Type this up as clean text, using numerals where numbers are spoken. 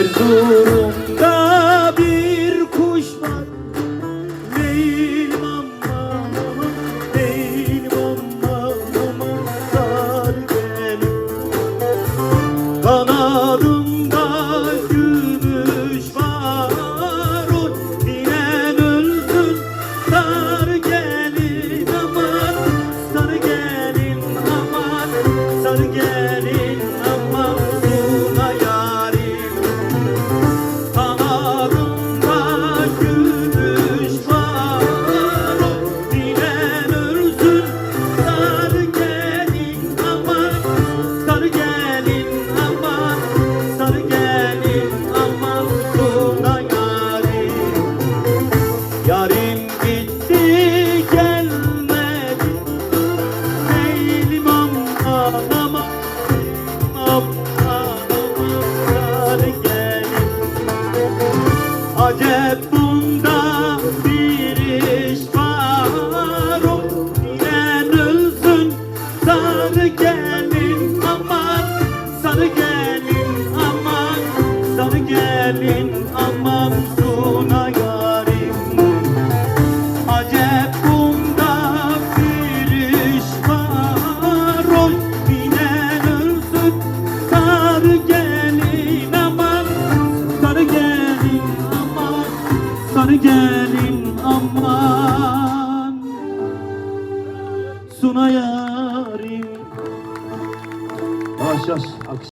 Erzurum'da bir kuş var, değilim ama, değilim ama, sar gelin. Kanadımda gümüş var, o dinen ölsün, sar gelin aman, sar gelin aman, sar gelin aman, suna yarim. Kanadımda gümüş var, o dinen ölsün, sar gelin aman, sar gelin aman, sar gelin aman, suna yarim. Yarim gitti gelmedi, değilim aman aman, aman sar gelin. Acep bunda bir iş var, o dinen ölsün, sar gelin aman, sar gelin aman, sar gelin aman, suna yarim. Acep bunda bir iş var, o dinen ölsün, sar gelin aman, sar gelin aman, sar gelin aman, suna yarim. Yavaş yavaş.